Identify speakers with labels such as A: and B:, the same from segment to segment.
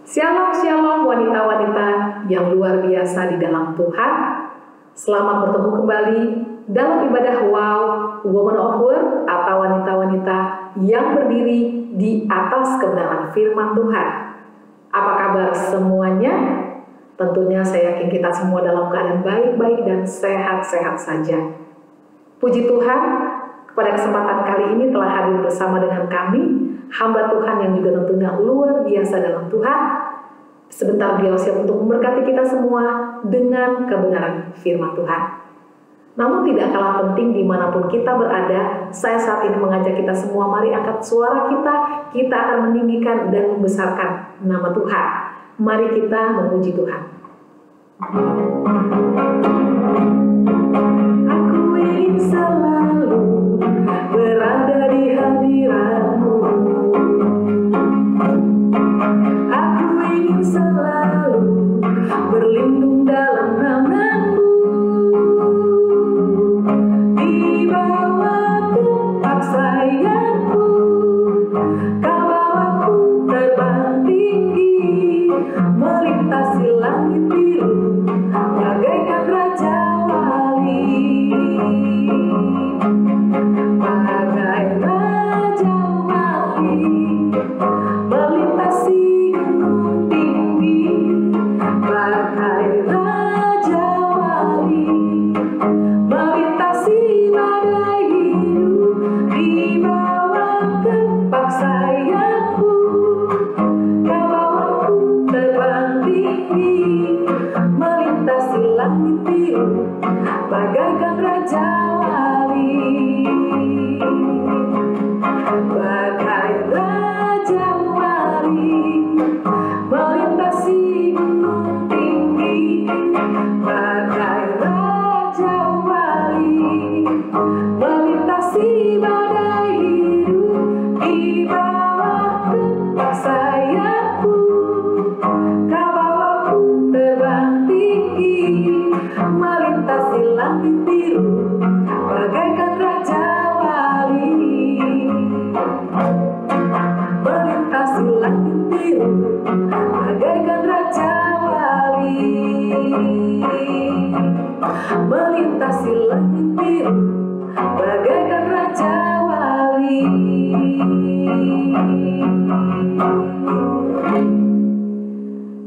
A: Shalom, shalom wanita-wanita yang luar biasa di dalam Tuhan. Selamat bertemu kembali dalam ibadah Wow, Woman of Word atau wanita-wanita yang berdiri di atas kebenaran firman Tuhan. Apa kabar semuanya? Tentunya saya yakin kita semua dalam keadaan baik-baik dan sehat-sehat saja. Puji Tuhan, pada kesempatan kali ini telah hadir bersama dengan kami, hamba Tuhan yang juga tentunya luar biasa dalam Tuhan. Sebentar beliau siap untuk memberkati kita semua dengan kebenaran firman Tuhan. Namun tidak kalah penting dimanapun kita berada, saya saat ini mengajak kita semua, mari angkat suara kita akan meninggikan dan membesarkan nama Tuhan. Mari kita memuji Tuhan. Aku ingin selalu berada di hadirat-Mu. Aku ingin selalu berlindung dalam nama-Mu. Di bawah kepak sayap-Mu, Kau bawaku terbang tinggi, melintasi langit biru, bagaikan Raja Wali. Bagai Raja Wali, melintasi gunung tinggi, bagai Raja Wali, melintasi badai hidup. Di bawah kepak sayap-Mu, Kau bawaku terbang tinggi, melintasi langit biru, bagaikan Raja Wali. Bagai Raja Wali, melintasi gunung tinggi, bagai Raja Wali, melintasi badai hidup. Di bawah kepak sayap-Mu, Kau bawaku terbang tinggi, melintasi langit biru, bagaikan Raja Wali. Melintasi langit biru, bagaikan Raja Wali. Melintasi langit biru, bagaikan Raja Wali.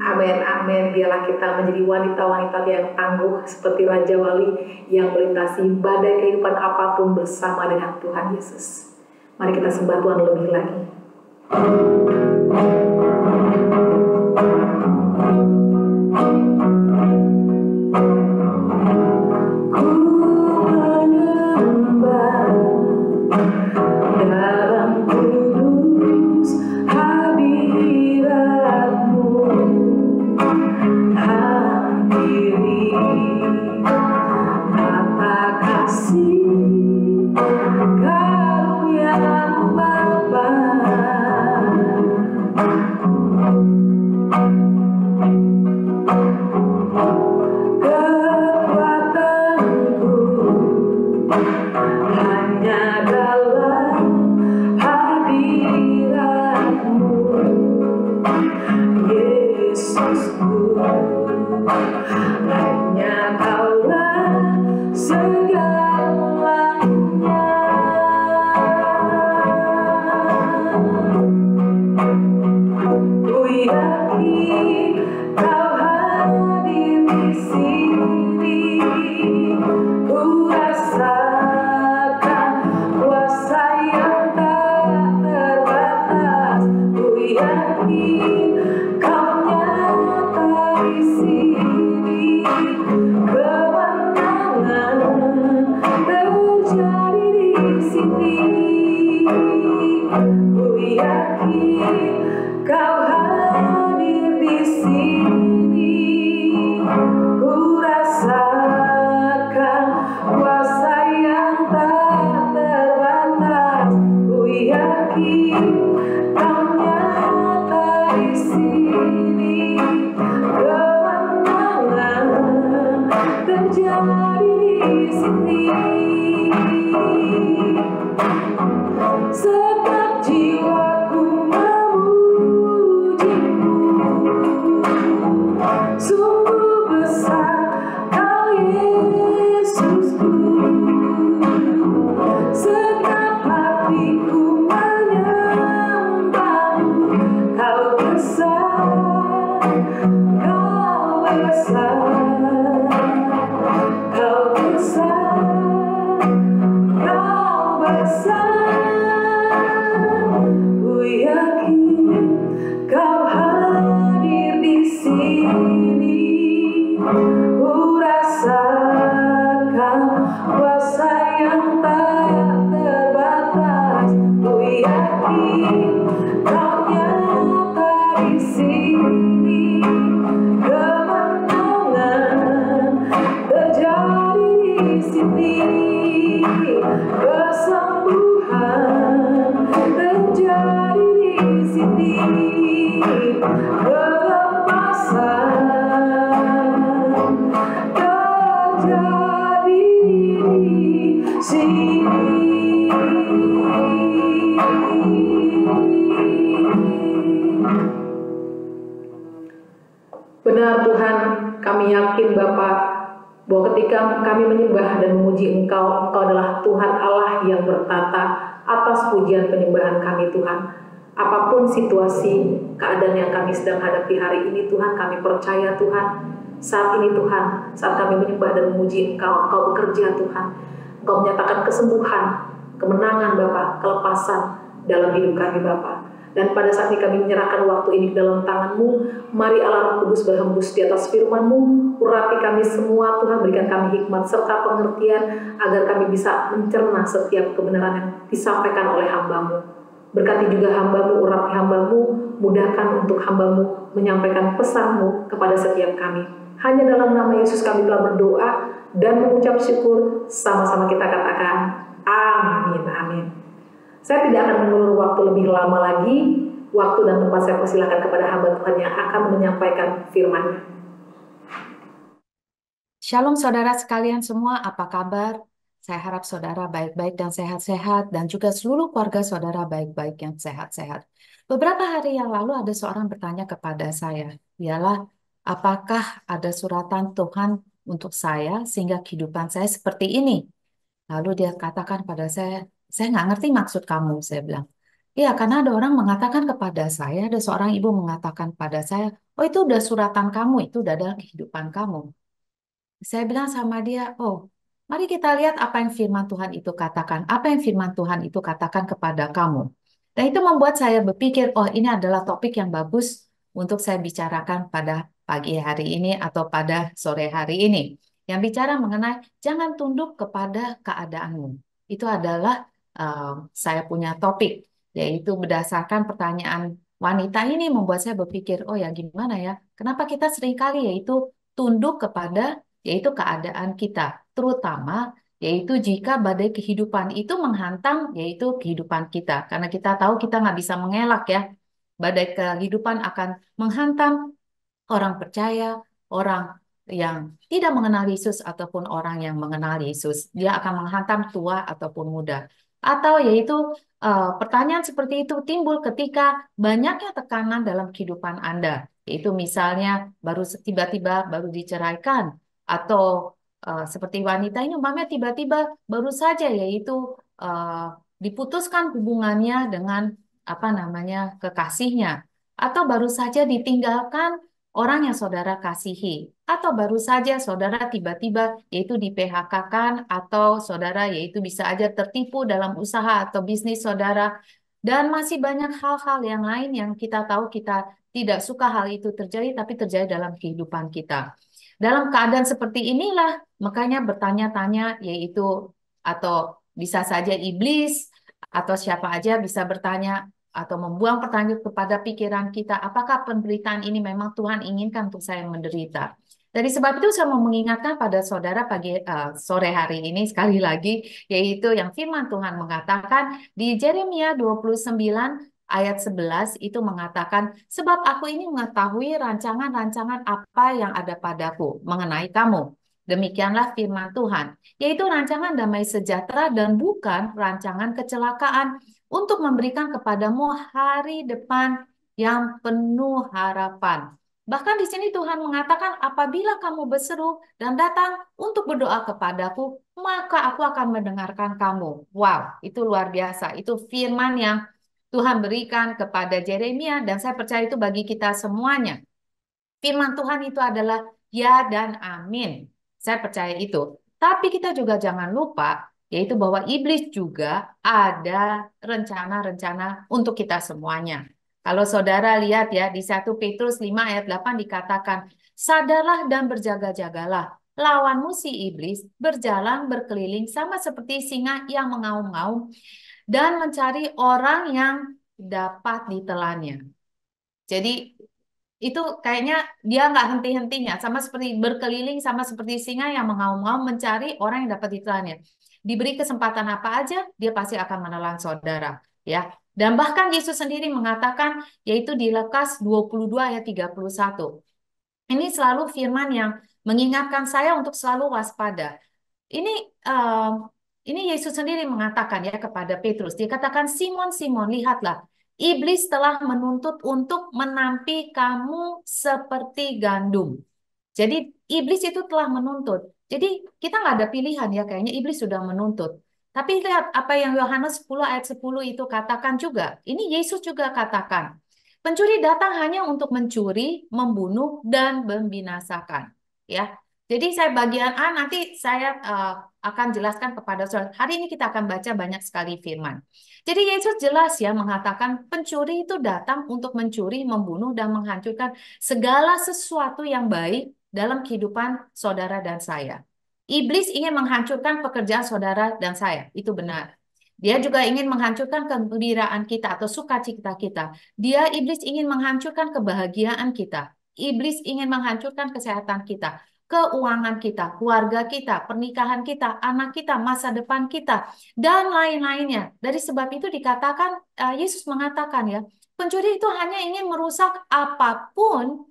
A: Amin, amin. Biarlah kita menjadi wanita-wanita yang tangguh seperti Raja Wali yang melintasi badai kehidupan apapun bersama dengan Tuhan Yesus. Mari kita sembah Tuhan lebih lagi. Ku menyembah dalam kudus hadirat-Mu, hampiri mata kasih karunia-Mu Bapa. Kekuatanku hanya dalam hadirat-Mu, Yesusku. Hanya Kaulah segalanya. Ku yakin Kau hadir di sini. Ku rasakan kuasa yang tak terbatas. Ku yakin Kau nyata di sini. Kemenangan terjadi di sini. Ku yakin Kau hadir di sini. Ku rasakan kuasa yang tak terbatas. Ku yakin Kau nyata di sini. Kemenangan terjadi di sini. Sebab jiwaku memuji-Mu. kelepasan terjadi di sini. Benar Tuhan, kami yakin Bapa, bahwa ketika kami menyembah dan memuji Engkau, Engkau adalah Tuhan Allah yang bertata atas pujian penyembahan kami Tuhan. Apapun situasi, keadaan yang kami sedang hadapi hari ini Tuhan, kami percaya Tuhan, saat ini Tuhan, saat kami menyembah dan memuji Engkau, Engkau bekerja Tuhan. Engkau menyatakan kesembuhan, kemenangan Bapa, kelepasan dalam hidup kami Bapa. Dan pada saat ini kami menyerahkan waktu ini ke dalam tangan-Mu. Mari Allah Roh Kudus berhembus di atas firman-Mu. Urapi kami semua Tuhan, berikan kami hikmat serta pengertian agar kami bisa mencerna setiap kebenaran yang disampaikan oleh hamba-Mu. Berkati juga hamba-Mu, urapi hamba-Mu, mudahkan untuk hamba-Mu menyampaikan pesan-Mu kepada setiap kami. Hanya dalam nama Yesus kami telah berdoa dan mengucap syukur. Sama-sama kita katakan amin, amin. Saya tidak akan mengulur waktu lebih lama lagi. Waktu dan tempat saya persilakan kepada hamba Tuhan yang akan menyampaikan firman-Nya.
B: Shalom saudara sekalian semua, apa kabar? Saya harap saudara baik-baik dan sehat-sehat, dan juga seluruh keluarga saudara baik-baik yang sehat-sehat. Beberapa hari yang lalu ada seorang bertanya kepada saya, ialah apakah ada suratan Tuhan untuk saya sehingga kehidupan saya seperti ini? Lalu dia katakan pada saya nggak ngerti maksud kamu, saya bilang. Iya, karena ada orang mengatakan kepada saya, ada seorang ibu mengatakan pada saya, oh itu udah suratan kamu, itu udah adalah kehidupan kamu. Saya bilang sama dia, oh, mari kita lihat apa yang firman Tuhan itu katakan, apa yang firman Tuhan itu katakan kepada kamu. Dan itu membuat saya berpikir, oh ini adalah topik yang bagus untuk saya bicarakan pada pagi hari ini atau pada sore hari ini. Yang bicara mengenai jangan tunduk kepada keadaanmu. Itu adalah saya punya topik, yaitu berdasarkan pertanyaan wanita ini membuat saya berpikir, oh ya gimana ya, kenapa kita seringkali yaitu tunduk kepada yaitu keadaan kita, terutama yaitu jika badai kehidupan itu menghantam yaitu kehidupan kita. Karena kita tahu kita nggak bisa mengelak ya, badai kehidupan akan menghantam orang percaya, orang yang tidak mengenal Yesus ataupun orang yang mengenal Yesus. Dia akan menghantam tua ataupun muda. Atau yaitu pertanyaan seperti itu timbul ketika banyaknya tekanan dalam kehidupan Anda. Yaitu misalnya baru tiba-tiba baru diceraikan, atau seperti wanita ini umpamanya tiba-tiba baru saja yaitu diputuskan hubungannya dengan apa namanya kekasihnya, atau baru saja ditinggalkan orang yang saudara kasihi, atau baru saja saudara tiba-tiba yaitu di PHK-kan, atau saudara yaitu bisa aja tertipu dalam usaha atau bisnis saudara, dan masih banyak hal-hal yang lain yang kita tahu kita tidak suka hal itu terjadi, tapi terjadi dalam kehidupan kita. Dalam keadaan seperti inilah, makanya bertanya-tanya yaitu, atau bisa saja iblis, atau siapa aja bisa bertanya, atau membuang pertanyaan kepada pikiran kita, apakah penderitaan ini memang Tuhan inginkan untuk saya menderita? Dari sebab itu saya mau mengingatkan pada saudara sore hari ini sekali lagi, yaitu yang firman Tuhan mengatakan di Yeremia 29 ayat 11 itu mengatakan, sebab aku ini mengetahui rancangan-rancangan apa yang ada padaku mengenai kamu. Demikianlah firman Tuhan, yaitu rancangan damai sejahtera dan bukan rancangan kecelakaan, untuk memberikan kepadamu hari depan yang penuh harapan. Bahkan di sini Tuhan mengatakan, apabila kamu berseru dan datang untuk berdoa kepadaku, maka aku akan mendengarkan kamu. Wow, itu luar biasa. Itu firman yang Tuhan berikan kepada Yeremia, dan saya percaya itu bagi kita semuanya. Firman Tuhan itu adalah ya dan amin. Saya percaya itu. Tapi kita juga jangan lupa, yaitu bahwa iblis juga ada rencana-rencana untuk kita semuanya. Kalau saudara lihat ya, di 1 Petrus 5 ayat 8 dikatakan, sadarlah dan berjaga-jagalah. Lawanmu si iblis berjalan berkeliling sama seperti singa yang mengaum-ngaum dan mencari orang yang dapat ditelannya. Jadi itu kayaknya dia nggak henti-hentinya, sama seperti berkeliling, sama seperti singa yang mengaum-ngaum mencari orang yang dapat ditelannya. Diberi kesempatan apa aja, dia pasti akan menelan saudara. Ya, Dan bahkan Yesus sendiri mengatakan, yaitu di Lukas 22 ayat 31. Ini selalu firman yang mengingatkan saya untuk selalu waspada. Ini eh, ini Yesus sendiri mengatakan ya kepada Petrus. Dia katakan, Simon, Simon, lihatlah. Iblis telah menuntut untuk menampi kamu seperti gandum. Jadi iblis itu telah menuntut. Jadi kita nggak ada pilihan ya, kayaknya iblis sudah menuntut. Tapi lihat apa yang Yohanes 10 ayat 10 itu katakan juga. Ini Yesus juga katakan. Pencuri datang hanya untuk mencuri, membunuh, dan membinasakan. Ya, jadi saya bagian A nanti saya akan jelaskan kepada saudara. Hari ini kita akan baca banyak sekali firman. Jadi Yesus jelas ya mengatakan pencuri itu datang untuk mencuri, membunuh, dan menghancurkan segala sesuatu yang baik dalam kehidupan saudara dan saya. Iblis ingin menghancurkan pekerjaan saudara dan saya, itu benar. Dia juga ingin menghancurkan kegembiraan kita atau sukacita kita. Iblis ingin menghancurkan kebahagiaan kita. Iblis ingin menghancurkan kesehatan kita, keuangan kita, keluarga kita, pernikahan kita, anak kita, masa depan kita, dan lain-lainnya. Dari sebab itu dikatakan, Yesus mengatakan ya, pencuri itu hanya ingin merusak apapun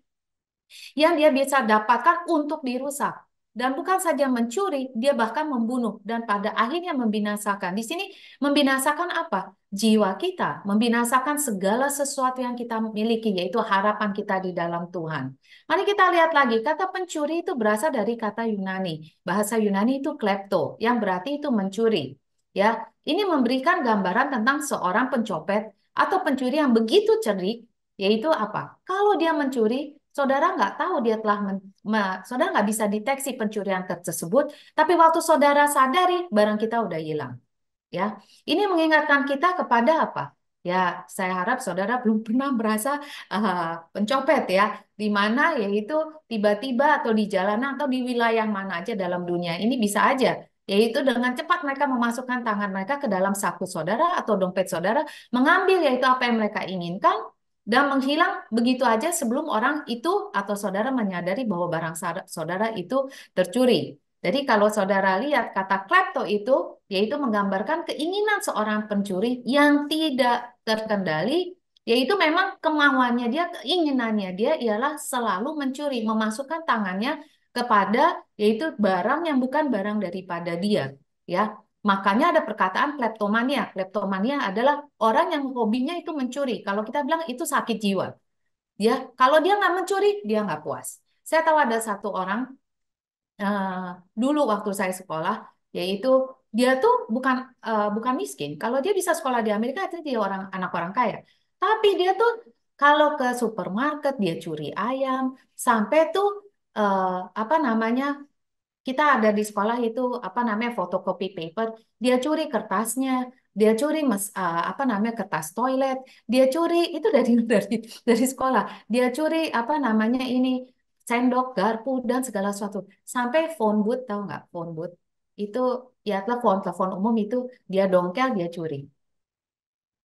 B: yang dia bisa dapatkan untuk dirusak. Dan bukan saja mencuri, dia bahkan membunuh dan pada akhirnya membinasakan. Di sini membinasakan apa? Jiwa kita, membinasakan segala sesuatu yang kita miliki, yaitu harapan kita di dalam Tuhan. Mari kita lihat lagi, kata pencuri itu berasal dari kata Yunani. Bahasa Yunani itu klepto, yang berarti itu mencuri. Ya, ini memberikan gambaran tentang seorang pencopet atau pencuri yang begitu cerdik, yaitu apa? Kalau dia mencuri, saudara nggak tahu dia telah saudara nggak bisa deteksi pencurian tersebut, tapi waktu saudara sadari barang kita udah hilang. Ya, ini mengingatkan kita kepada apa? Ya, saya harap saudara belum pernah merasa pencopet ya, di mana yaitu tiba-tiba atau di jalanan atau di wilayah mana aja dalam dunia ini bisa aja. Yaitu dengan cepat mereka memasukkan tangan mereka ke dalam saku saudara atau dompet saudara, mengambil yaitu apa yang mereka inginkan, dan menghilang begitu aja sebelum orang itu atau saudara menyadari bahwa barang saudara itu tercuri. Jadi kalau saudara lihat kata klepto itu, yaitu menggambarkan keinginan seorang pencuri yang tidak terkendali, yaitu memang kemauannya dia, keinginannya dia ialah selalu mencuri, memasukkan tangannya kepada yaitu barang yang bukan barang daripada dia. Ya, makanya ada perkataan kleptomania. Kleptomania adalah orang yang hobinya itu mencuri. Kalau kita bilang itu sakit jiwa. Ya, kalau dia nggak mencuri, dia nggak puas. Saya tahu ada satu orang dulu waktu saya sekolah, yaitu dia tuh bukan miskin. Kalau dia bisa sekolah di Amerika, itu dia anak orang kaya. Tapi dia tuh kalau ke supermarket dia curi ayam, sampai tuh apa namanya? Kita ada di sekolah itu apa namanya photocopy paper, dia curi kertasnya, dia curi apa namanya kertas toilet, dia curi itu dari dari sekolah, dia curi apa namanya ini sendok, garpu dan segala sesuatu. Sampai phone booth, tahu nggak phone booth? Itu ya telepon umum itu dia dongkel, dia curi.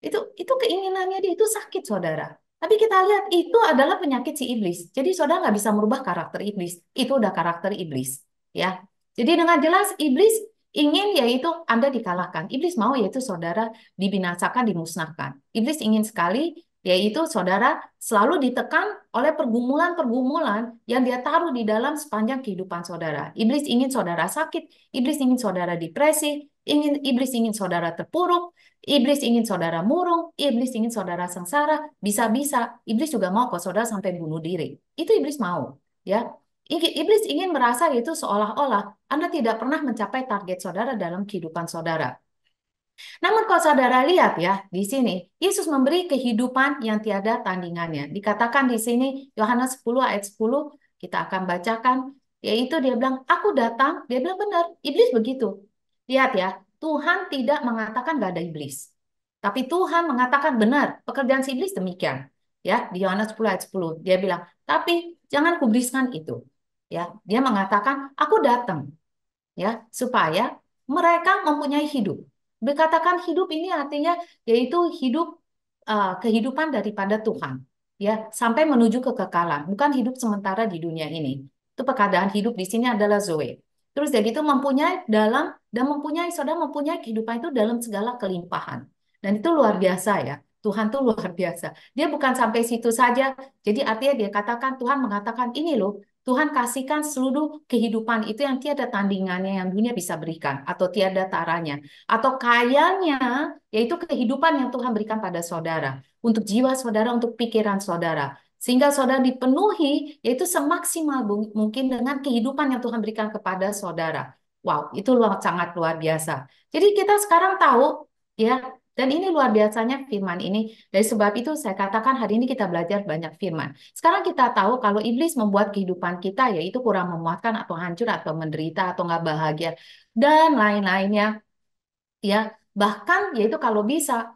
B: Itu keinginannya dia itu sakit, saudara. Tapi kita lihat itu adalah penyakit si iblis. Jadi saudara nggak bisa merubah karakter iblis. Itu udah karakter iblis, ya. Jadi dengan jelas iblis ingin yaitu Anda dikalahkan. Iblis mau yaitu saudara dibinasakan, dimusnahkan. Iblis ingin sekali yaitu saudara selalu ditekan oleh pergumulan-pergumulan yang dia taruh di dalam sepanjang kehidupan saudara. Iblis ingin saudara sakit, iblis ingin saudara depresi, iblis ingin saudara terpuruk, iblis ingin saudara murung, iblis ingin saudara sengsara, bisa-bisa iblis juga mau kok saudara sampai bunuh diri. Itu iblis mau, ya. Iblis ingin merasa itu seolah-olah Anda tidak pernah mencapai target saudara dalam kehidupan saudara. Namun kalau saudara lihat ya, di sini Yesus memberi kehidupan yang tiada tandingannya. Dikatakan di sini Yohanes 10 ayat 10, kita akan bacakan, yaitu dia bilang, aku datang, dia bilang benar, iblis begitu. Lihat ya, Tuhan tidak mengatakan gak ada iblis. Tapi Tuhan mengatakan benar, pekerjaan si iblis demikian. Ya, di Yohanes 10 ayat 10, dia bilang, tapi jangan kubriskan itu. Ya, dia mengatakan, aku datang ya supaya mereka mempunyai hidup. Dikatakan hidup ini artinya yaitu hidup kehidupan daripada Tuhan, ya sampai menuju kekekalan, bukan hidup sementara di dunia ini. Itu keadaan hidup di sini adalah Zoe. Terus jadi itu mempunyai saudara mempunyai kehidupan itu dalam segala kelimpahan. Dan itu luar biasa ya. Tuhan tuh luar biasa. Dia bukan sampai situ saja. Jadi artinya dia katakan, Tuhan mengatakan ini loh, Tuhan kasihkan seluruh kehidupan itu yang tiada tandingannya yang dunia bisa berikan atau tiada taranya atau kayanya, yaitu kehidupan yang Tuhan berikan pada saudara untuk jiwa saudara, untuk pikiran saudara. Sehingga saudara dipenuhi, yaitu semaksimal mungkin dengan kehidupan yang Tuhan berikan kepada saudara. Wow, itu sangat luar biasa. Jadi kita sekarang tahu, ya, dan ini luar biasanya firman ini. Dari sebab itu saya katakan hari ini kita belajar banyak firman. Sekarang kita tahu kalau iblis membuat kehidupan kita, yaitu kurang memuaskan atau hancur atau menderita atau nggak bahagia dan lain-lainnya, ya bahkan yaitu kalau bisa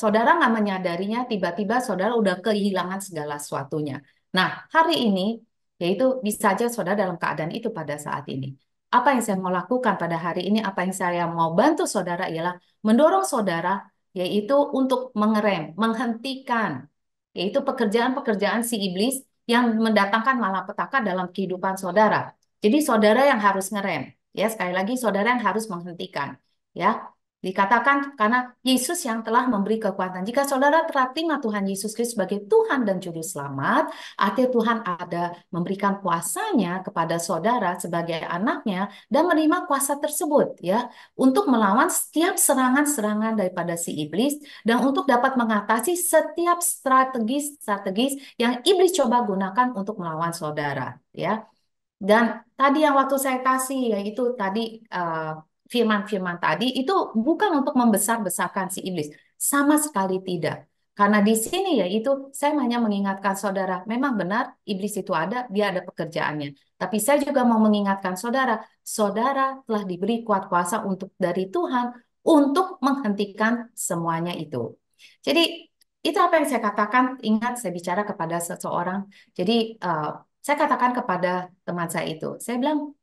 B: saudara nggak menyadarinya, tiba-tiba saudara udah kehilangan segala sesuatunya. Nah, hari ini yaitu bisa saja saudara dalam keadaan itu pada saat ini. Apa yang saya mau lakukan pada hari ini, apa yang saya mau bantu saudara ialah mendorong saudara yaitu untuk mengerem, menghentikan yaitu pekerjaan-pekerjaan si iblis yang mendatangkan malapetaka dalam kehidupan saudara. Jadi saudara yang harus ngerem, ya sekali lagi saudara yang harus menghentikan. Ya, dikatakan karena Yesus yang telah memberi kekuatan. Jika saudara telah terima Tuhan Yesus Kristus sebagai Tuhan dan Juru Selamat, artinya Tuhan ada memberikan kuasanya kepada saudara sebagai anaknya dan menerima kuasa tersebut ya untuk melawan setiap serangan-serangan daripada si iblis dan untuk dapat mengatasi setiap strategis-strategis yang iblis coba gunakan untuk melawan saudara ya. Dan tadi yang waktu saya kasih yaitu tadi firman-firman tadi itu bukan untuk membesar-besarkan si iblis, sama sekali tidak. Karena di sini yaitu saya hanya mengingatkan saudara, memang benar iblis itu ada, dia ada pekerjaannya. Tapi saya juga mau mengingatkan saudara, saudara telah diberi kuat kuasa untuk dari Tuhan untuk menghentikan semuanya itu. Jadi itu apa yang saya katakan, ingat saya bicara kepada seseorang. Jadi saya katakan kepada teman saya itu, saya bilang,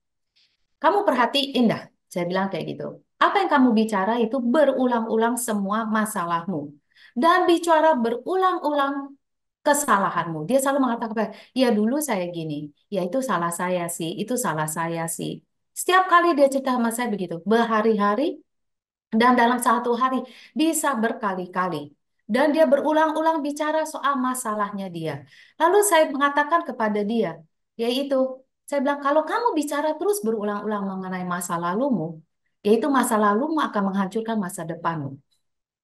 B: kamu perhatiin dah, saya bilang kayak gitu. Apa yang kamu bicara itu berulang-ulang semua masalahmu. Dan bicara berulang-ulang kesalahanmu. Dia selalu mengatakan, ya dulu saya gini, ya itu salah saya sih, itu salah saya sih. Setiap kali dia cerita sama saya begitu, berhari-hari dan dalam satu hari bisa berkali-kali. Dan dia berulang-ulang bicara soal masalahnya dia. Lalu saya mengatakan kepada dia, yaitu, saya bilang, kalau kamu bicara terus berulang-ulang mengenai masa lalumu, yaitu masa lalumu akan menghancurkan masa depanmu.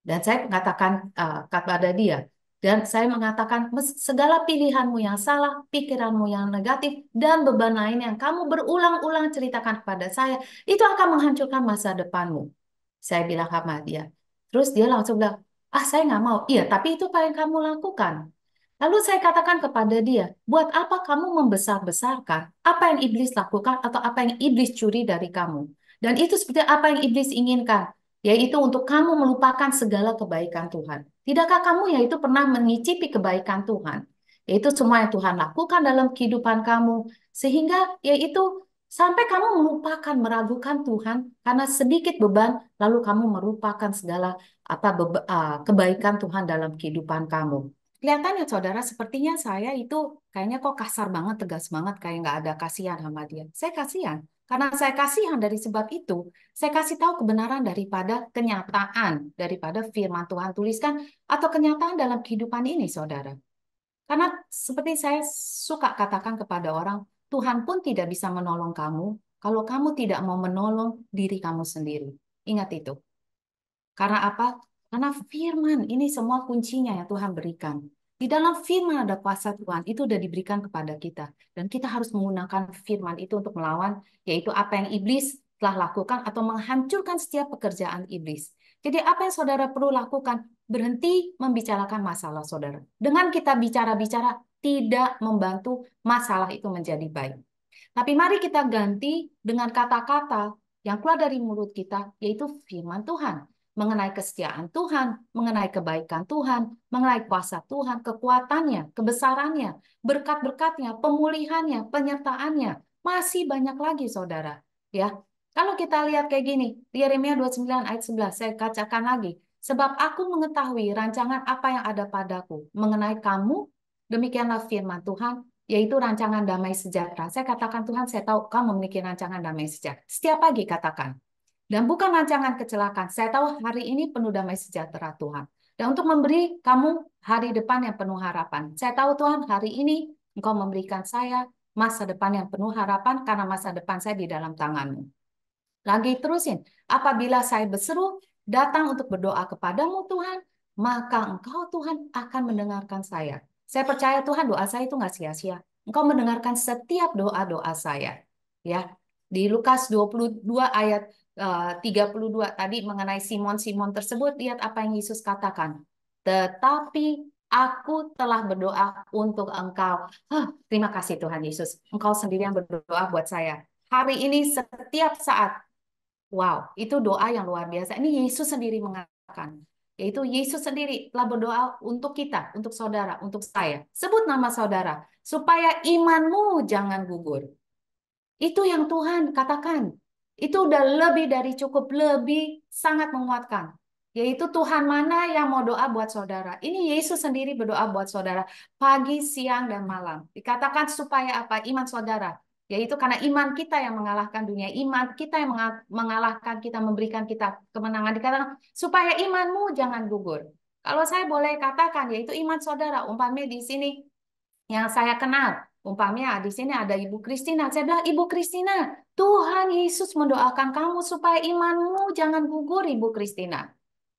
B: Dan saya mengatakan kepada dia, dan saya mengatakan segala pilihanmu yang salah, pikiranmu yang negatif, dan beban lain yang kamu berulang-ulang ceritakan kepada saya, itu akan menghancurkan masa depanmu. Saya bilang sama dia. Terus dia langsung bilang, ah saya nggak mau. Iya, tapi itu apa yang kamu lakukan? Lalu saya katakan kepada dia, buat apa kamu membesar-besarkan apa yang iblis lakukan atau apa yang iblis curi dari kamu? Dan itu seperti apa yang iblis inginkan, yaitu untuk kamu melupakan segala kebaikan Tuhan. Tidakkah kamu yaitu pernah menyicipi kebaikan Tuhan? Yaitu semua yang Tuhan lakukan dalam kehidupan kamu, sehingga yaitu sampai kamu melupakan, meragukan Tuhan karena sedikit beban, lalu kamu merupakan segala kebaikan Tuhan dalam kehidupan kamu. Kelihatannya saudara, sepertinya saya itu kayaknya kok kasar banget, tegas banget, kayak nggak ada kasihan sama dia. Saya kasihan. Karena saya kasihan dari sebab itu, saya kasih tahu kebenaran daripada kenyataan, daripada firman Tuhan tuliskan, atau kenyataan dalam kehidupan ini, saudara. Karena seperti saya suka katakan kepada orang, Tuhan pun tidak bisa menolong kamu kalau kamu tidak mau menolong diri kamu sendiri. Ingat itu. Karena apa? Karena firman ini semua kuncinya yang Tuhan berikan. Di dalam firman ada kuasa Tuhan, itu sudah diberikan kepada kita. Dan kita harus menggunakan firman itu untuk melawan, yaitu apa yang iblis telah lakukan atau menghancurkan setiap pekerjaan iblis. Jadi apa yang saudara perlu lakukan? Berhenti membicarakan masalah saudara. Dengan kita bicara-bicara, tidak membantu masalah itu menjadi baik. Tapi mari kita ganti dengan kata-kata yang keluar dari mulut kita, yaitu firman Tuhan. Mengenai kesetiaan Tuhan, mengenai kebaikan Tuhan, mengenai kuasa Tuhan, kekuatannya, kebesarannya, berkat-berkatnya, pemulihannya, penyertaannya. Masih banyak lagi, saudara. Ya, kalau kita lihat kayak gini, di Yeremia 29 ayat 11, saya kacakan lagi. Sebab aku mengetahui rancangan apa yang ada padaku mengenai kamu, demikianlah firman Tuhan, yaitu rancangan damai sejahtera. Saya katakan, Tuhan, saya tahu kamu memiliki rancangan damai sejahtera. Setiap pagi katakan. Dan bukan rancangan kecelakaan. Saya tahu hari ini penuh damai sejahtera Tuhan. dan untuk memberi kamu hari depan yang penuh harapan. Saya tahu Tuhan, hari ini Engkau memberikan saya masa depan yang penuh harapan karena masa depan saya di dalam tangan-Mu. Lagi terusin, apabila saya berseru, datang untuk berdoa kepadamu Tuhan, maka Engkau Tuhan akan mendengarkan saya. Saya percaya Tuhan, doa saya itu nggak sia-sia. Engkau mendengarkan setiap doa-doa saya. Ya, di Lukas 22 ayat 32 tadi mengenai Simon tersebut, lihat apa yang Yesus katakan. Tetapi aku telah berdoa untuk engkau. Terima kasih Tuhan Yesus. Engkau sendiri yang berdoa buat saya. Hari ini setiap saat. Wow, itu doa yang luar biasa. Ini Yesus sendiri mengatakan. Yaitu Yesus sendiri telah berdoa untuk kita, untuk saudara, untuk saya. Sebut nama saudara, supaya imanmu jangan gugur. Itu yang Tuhan katakan. Itu udah lebih dari cukup, lebih sangat menguatkan. Yaitu Tuhan mana yang mau doa buat saudara. Ini Yesus sendiri berdoa buat saudara. Pagi, siang, dan malam. Dikatakan supaya apa? Iman saudara. Yaitu karena iman kita yang mengalahkan dunia. Iman kita yang mengalahkan kita, memberikan kita kemenangan. Dikatakan supaya imanmu jangan gugur. Kalau saya boleh katakan, yaitu iman saudara. Umpamanya di sini yang saya kenal. Umpamanya di sini ada Ibu Kristina. Saya bilang, Ibu Kristina, Tuhan Yesus mendoakan kamu supaya imanmu jangan gugur, Ibu Kristina.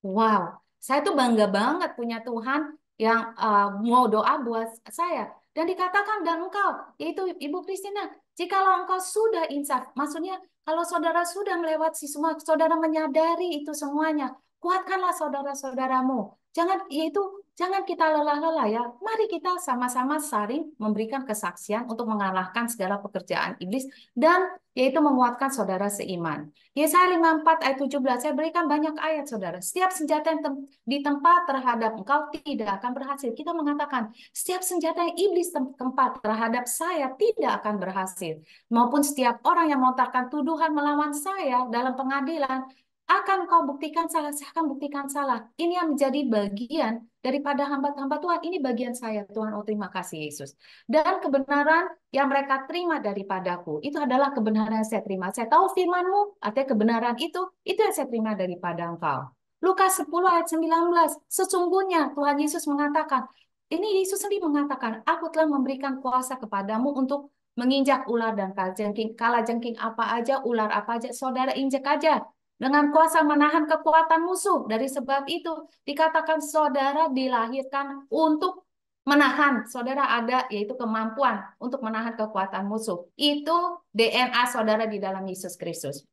B: Wow, saya tuh bangga banget punya Tuhan yang mau doa buat saya. Dan dikatakan, dan engkau, yaitu Ibu Kristina, jikalau engkau sudah insaf, maksudnya kalau saudara sudah melewati semua, saudara menyadari itu semuanya, kuatkanlah saudara-saudaramu. Jangan kita lelah-lelah ya. Mari kita sama-sama saling memberikan kesaksian untuk mengalahkan segala pekerjaan iblis dan yaitu menguatkan saudara seiman. Yesaya 54 ayat 17, saya berikan banyak ayat saudara. Setiap senjata yang ditempa terhadap engkau tidak akan berhasil. Kita mengatakan, setiap senjata yang iblis tempat terhadap saya tidak akan berhasil. Maupun setiap orang yang melontarkan tuduhan melawan saya dalam pengadilan, akan kau buktikan salah, saya akan buktikan salah. Ini yang menjadi bagian daripada hamba-hamba Tuhan. Ini bagian saya, Tuhan. Oh, terima kasih, Yesus. Dan kebenaran yang mereka terima daripadaku, itu adalah kebenaran yang saya terima. Saya tahu firman-Mu, artinya kebenaran itu yang saya terima daripada Engkau. Lukas 10 ayat 19, sesungguhnya Tuhan Yesus mengatakan, ini Yesus sendiri mengatakan, aku telah memberikan kuasa kepadamu untuk menginjak ular dan kalajengking apa aja, ular apa aja, saudara injak aja. Dengan kuasa menahan kekuatan musuh. Dari sebab itu dikatakan saudara dilahirkan untuk menahan. Saudara ada yaitu kemampuan untuk menahan kekuatan musuh. Itu DNA saudara di dalam Yesus Kristus.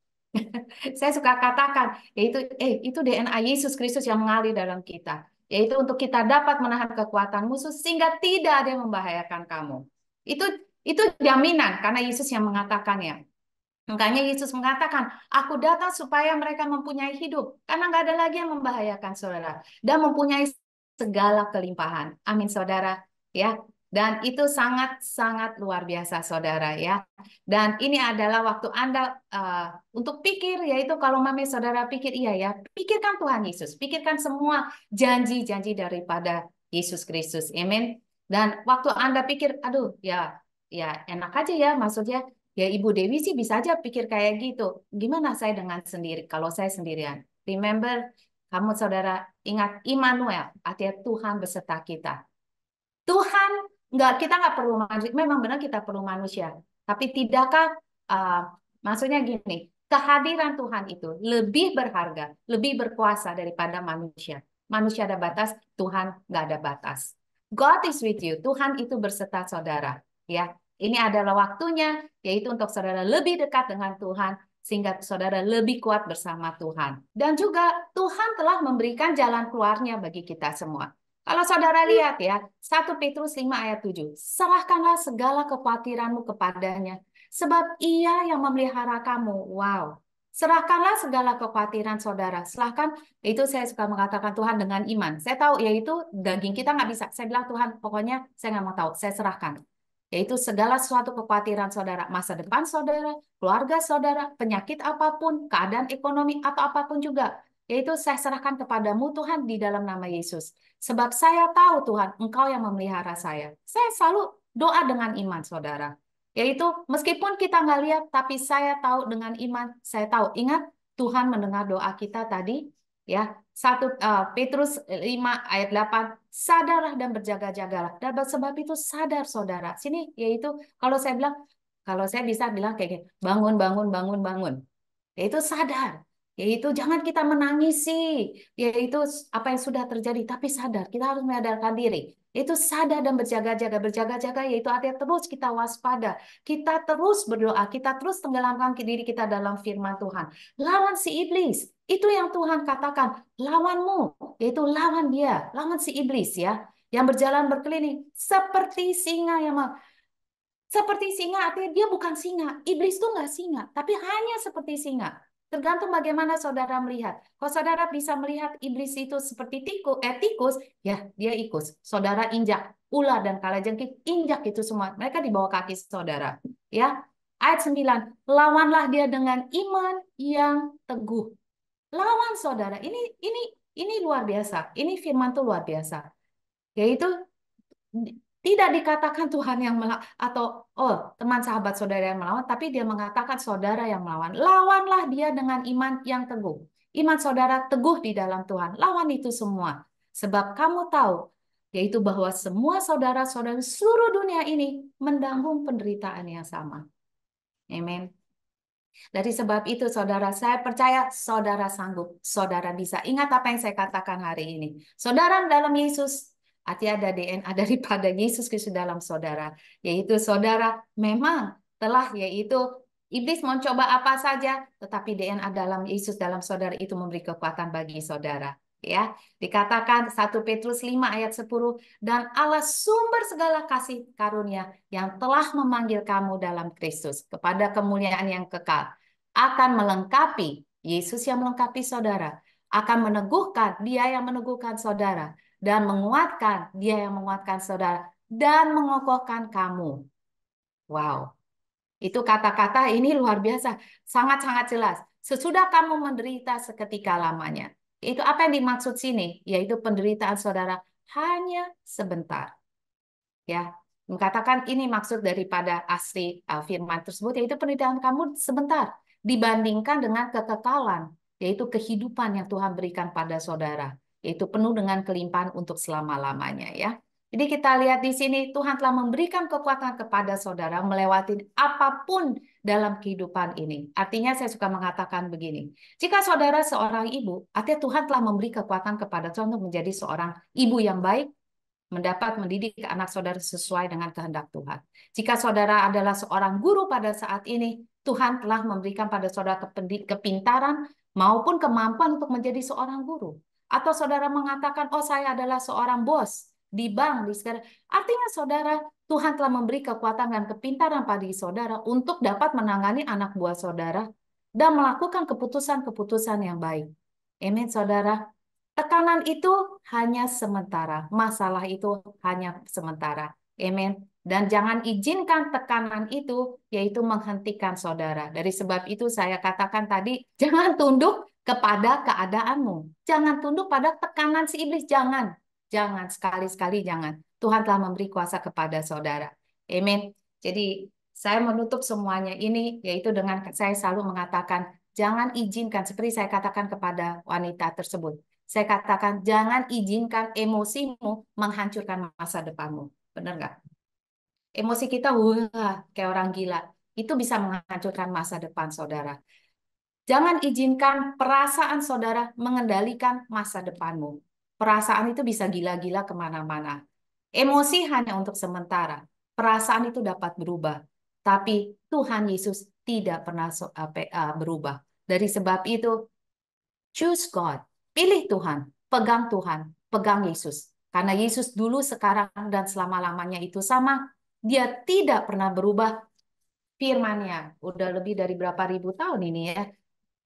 B: Saya suka katakan yaitu itu DNA Yesus Kristus yang mengalir dalam kita. Yaitu untuk kita dapat menahan kekuatan musuh sehingga tidak ada yang membahayakan kamu. Itu jaminan karena Yesus yang mengatakannya. Makanya Yesus mengatakan, aku datang supaya mereka mempunyai hidup. Karena nggak ada lagi yang membahayakan saudara. Dan mempunyai segala kelimpahan. Amin saudara. Ya. Dan itu sangat-sangat luar biasa saudara ya. Dan ini adalah waktu Anda untuk pikir, yaitu kalau mami saudara pikir, iya ya, pikirkan Tuhan Yesus. Pikirkan semua janji-janji daripada Yesus Kristus. Amin. Dan waktu Anda pikir, aduh ya enak aja ya, maksudnya ya Ibu Dewi sih bisa aja pikir kayak gitu. Gimana saya dengan sendiri kalau saya sendirian? Remember, kamu saudara ingat Immanuel, artinya Tuhan beserta kita. Tuhan kita nggak perlu manusia. Memang benar kita perlu manusia. Tapi tidakkah maksudnya gini, kehadiran Tuhan itu lebih berharga, lebih berkuasa daripada manusia. Manusia ada batas, Tuhan nggak ada batas. God is with you. Tuhan itu berserta saudara. Ya, ini adalah waktunya, yaitu untuk saudara lebih dekat dengan Tuhan, sehingga saudara lebih kuat bersama Tuhan. Dan juga Tuhan telah memberikan jalan keluarnya bagi kita semua. Kalau saudara lihat ya, 1 Petrus 5 ayat 7, serahkanlah segala kekhawatiranmu kepadanya, sebab ia yang memelihara kamu. Wow. Serahkanlah segala kekhawatiran saudara. Serahkan, itu saya suka mengatakan Tuhan dengan iman. Saya tahu, yaitu daging kita nggak bisa. Saya bilang Tuhan, pokoknya saya nggak mau tahu, saya serahkan. Yaitu segala sesuatu kekhawatiran saudara, masa depan saudara, keluarga saudara, penyakit apapun, keadaan ekonomi atau apapun juga. Yaitu saya serahkan kepadamu Tuhan di dalam nama Yesus. Sebab saya tahu Tuhan, Engkau yang memelihara saya. Saya selalu doa dengan iman saudara. Yaitu meskipun kita nggak lihat, tapi saya tahu dengan iman, saya tahu. Ingat Tuhan mendengar doa kita tadi. Ya, 1 Petrus 5 ayat 8, sadarlah dan berjaga-jagalah. Dan sebab itu sadar saudara. Sini yaitu kalau saya bilang, kalau saya bisa bilang kayak gini, bangun, bangun, bangun, bangun. Yaitu sadar. Yaitu jangan kita menangisi, yaitu apa yang sudah terjadi, tapi sadar. Kita harus menyadarkan diri. Itu sadar dan berjaga-jaga. Berjaga-jaga yaitu artinya terus kita waspada. Kita terus berdoa. Kita terus tenggelamkan diri kita dalam firman Tuhan. Lawan si iblis. Itu yang Tuhan katakan. Lawanmu. Yaitu lawan dia. Lawan si iblis ya. Yang berjalan berkeliling. Seperti singa yang seperti singa, artinya dia bukan singa. Iblis itu nggak singa, tapi hanya seperti singa. Tergantung bagaimana saudara melihat. Kalau saudara bisa melihat iblis itu seperti tikus, ya dia ikut. Saudara injak ular dan kalajengking, injak itu semua. Mereka di bawah kaki saudara. Ya, ayat 9. Lawanlah dia dengan iman yang teguh. Lawan saudara. Ini luar biasa. Ini firman tuh luar biasa. Yaitu tidak dikatakan Tuhan yang melawan atau oh teman sahabat saudara yang melawan, tapi dia mengatakan saudara yang melawan. Lawanlah dia dengan iman yang teguh. Iman saudara teguh di dalam Tuhan. Lawan itu semua. Sebab kamu tahu, yaitu bahwa semua saudara-saudara seluruh dunia ini menanggung penderitaan yang sama. Amin. Dari sebab itu, saudara, saya percaya saudara sanggup, saudara bisa. Ingat apa yang saya katakan hari ini. Saudara dalam Yesus, artinya ada DNA daripada Yesus Kristus dalam saudara. Yaitu saudara memang telah, yaitu iblis mencoba apa saja, tetapi DNA dalam Yesus dalam saudara itu memberi kekuatan bagi saudara. Ya, dikatakan 1 Petrus 5 ayat 10, dan Allah sumber segala kasih karunia yang telah memanggil kamu dalam Kristus kepada kemuliaan yang kekal akan melengkapi, Yesus yang melengkapi saudara, akan meneguhkan, dia yang meneguhkan saudara, dan menguatkan, dia yang menguatkan saudara, dan mengokohkan kamu. Wow, itu kata-kata ini luar biasa, sangat-sangat jelas. Sesudah kamu menderita seketika lamanya. Itu apa yang dimaksud sini, yaitu penderitaan saudara hanya sebentar. Ya, mengatakan ini maksud daripada asli firman tersebut, yaitu penderitaan kamu sebentar dibandingkan dengan kekekalan, yaitu kehidupan yang Tuhan berikan pada saudara, yaitu penuh dengan kelimpahan untuk selama-lamanya ya. Jadi kita lihat di sini Tuhan telah memberikan kekuatan kepada saudara melewati apapun dalam kehidupan ini. Artinya saya suka mengatakan begini, jika saudara seorang ibu, artinya Tuhan telah memberi kekuatan kepada saudara untuk menjadi seorang ibu yang baik, mendapat mendidik anak saudara sesuai dengan kehendak Tuhan. Jika saudara adalah seorang guru pada saat ini, Tuhan telah memberikan pada saudara kepintaran maupun kemampuan untuk menjadi seorang guru. Atau saudara mengatakan, oh saya adalah seorang bos di bank, di sekarang. Artinya saudara, Tuhan telah memberi kekuatan dan kepintaran pada saudara untuk dapat menangani anak buah saudara dan melakukan keputusan-keputusan yang baik. Amin, saudara. Tekanan itu hanya sementara, masalah itu hanya sementara. Amin. Dan jangan izinkan tekanan itu, yaitu menghentikan saudara. Dari sebab itu saya katakan tadi, jangan tunduk kepada keadaanmu. Jangan tunduk pada tekanan si iblis. Jangan. Jangan, sekali-sekali jangan. Tuhan telah memberi kuasa kepada saudara. Amin. Jadi saya menutup semuanya ini, yaitu dengan saya selalu mengatakan, jangan izinkan, seperti saya katakan kepada wanita tersebut, saya katakan, jangan izinkan emosimu menghancurkan masa depanmu. Benar nggak? Emosi kita, wah, kayak orang gila. Itu bisa menghancurkan masa depan saudara. Jangan izinkan perasaan saudara mengendalikan masa depanmu. Perasaan itu bisa gila-gila kemana-mana. Emosi hanya untuk sementara. Perasaan itu dapat berubah. Tapi Tuhan Yesus tidak pernah berubah. Dari sebab itu, choose God. Pilih Tuhan. Pegang Tuhan. Pegang Yesus. Karena Yesus dulu, sekarang, dan selama-lamanya itu sama. Dia tidak pernah berubah firman-Nya. Udah lebih dari berapa ribu tahun ini ya.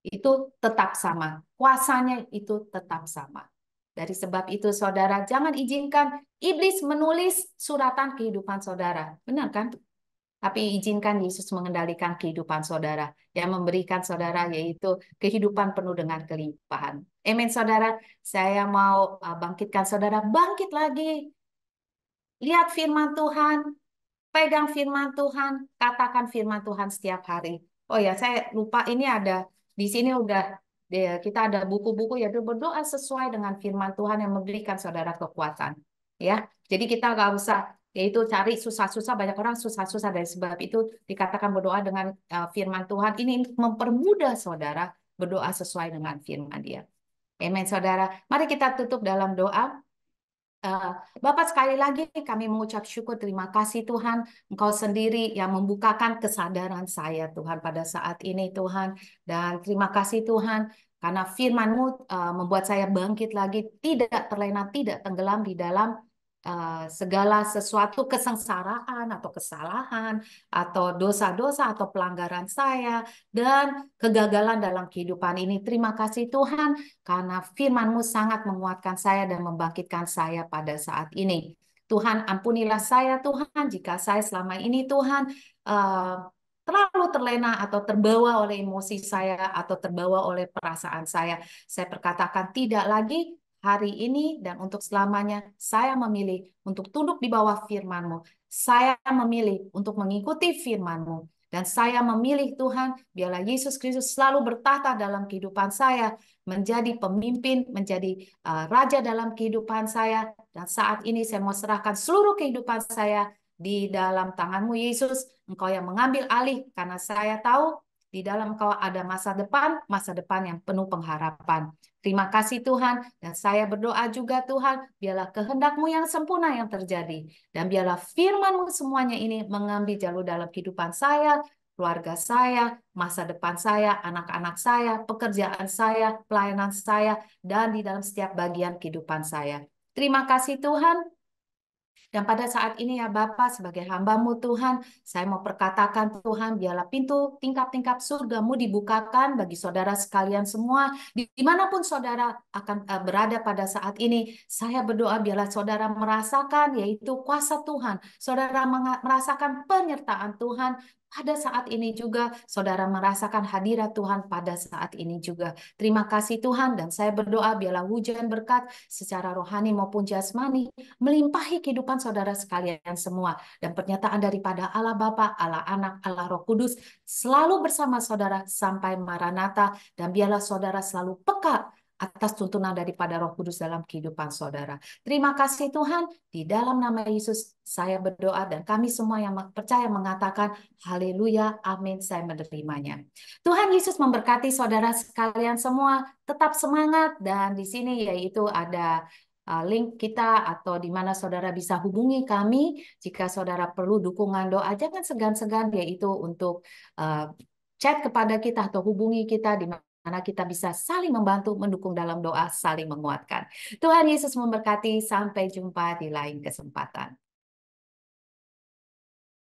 B: Itu tetap sama. Kuasanya itu tetap sama. Dari sebab itu, saudara, jangan izinkan iblis menulis suratan kehidupan saudara. Benar kan? Tapi izinkan Yesus mengendalikan kehidupan saudara, yang memberikan saudara yaitu kehidupan penuh dengan kelimpahan. Amin, saudara. Saya mau bangkitkan saudara, bangkit lagi. Lihat firman Tuhan, pegang firman Tuhan, katakan firman Tuhan setiap hari. Oh ya, saya lupa ini ada di sini udah Kita ada buku-buku yaitu berdoa sesuai dengan firman Tuhan yang memberikan saudara kekuatan. Ya, jadi kita nggak usah yaitu cari susah-susah. Banyak orang susah-susah dari sebab itu dikatakan berdoa dengan firman Tuhan. Ini untuk mempermudah saudara berdoa sesuai dengan firman Dia. Amin, saudara. Mari kita tutup dalam doa. Eh, Bapak, sekali lagi kami mengucap syukur, terima kasih Tuhan, Engkau sendiri yang membukakan kesadaran saya Tuhan pada saat ini Tuhan. Dan terima kasih Tuhan karena firman-Mu membuat saya bangkit lagi, tidak terlena, tidak tenggelam di dalam segala sesuatu kesengsaraan atau kesalahan atau dosa-dosa atau pelanggaran saya dan kegagalan dalam kehidupan ini. Terima kasih Tuhan karena firman-Mu sangat menguatkan saya dan membangkitkan saya pada saat ini. Tuhan, ampunilah saya Tuhan jika saya selama ini Tuhan eh, terlalu terlena atau terbawa oleh emosi saya atau terbawa oleh perasaan saya. Saya perkatakan tidak lagi hari ini dan untuk selamanya saya memilih untuk tunduk di bawah firman-Mu. Saya memilih untuk mengikuti firman-Mu. Dan saya memilih Tuhan, biarlah Yesus Kristus selalu bertata dalam kehidupan saya, menjadi pemimpin, menjadi raja dalam kehidupan saya. Dan saat ini saya mau serahkan seluruh kehidupan saya di dalam tangan-Mu, Yesus. Engkau yang mengambil alih, karena saya tahu di dalam Engkau ada masa depan yang penuh pengharapan. Terima kasih Tuhan, dan saya berdoa juga Tuhan, biarlah kehendak-Mu yang sempurna yang terjadi, dan biarlah firman-Mu semuanya ini mengambil jalur dalam kehidupan saya, keluarga saya, masa depan saya, anak-anak saya, pekerjaan saya, pelayanan saya, dan di dalam setiap bagian kehidupan saya. Terima kasih Tuhan. Dan pada saat ini ya Bapak, sebagai hamba-Mu Tuhan, saya mau perkatakan Tuhan, biarlah pintu tingkap-tingkap surga-Mu dibukakan bagi saudara sekalian semua, dimanapun saudara akan berada pada saat ini. Saya berdoa biarlah saudara merasakan yaitu kuasa Tuhan, saudara merasakan penyertaan Tuhan, pada saat ini juga saudara merasakan hadirat Tuhan pada saat ini juga. Terima kasih Tuhan, dan saya berdoa biarlah hujan berkat secara rohani maupun jasmani melimpahi kehidupan saudara sekalian semua. Dan pernyataan daripada Allah Bapa, Allah Anak, Allah Roh Kudus selalu bersama saudara sampai Maranatha, dan biarlah saudara selalu peka atas tuntunan daripada Roh Kudus dalam kehidupan saudara. Terima kasih Tuhan, di dalam nama Yesus saya berdoa dan kami semua yang percaya mengatakan haleluya, amin, saya menerimanya. Tuhan Yesus memberkati saudara sekalian semua, tetap semangat, dan di sini yaitu ada link kita atau di mana saudara bisa hubungi kami jika saudara perlu dukungan doa. Jangan segan-segan yaitu untuk chat kepada kita atau hubungi kita di mana kita bisa saling membantu, mendukung dalam doa, saling menguatkan. Tuhan Yesus memberkati, sampai jumpa di lain kesempatan.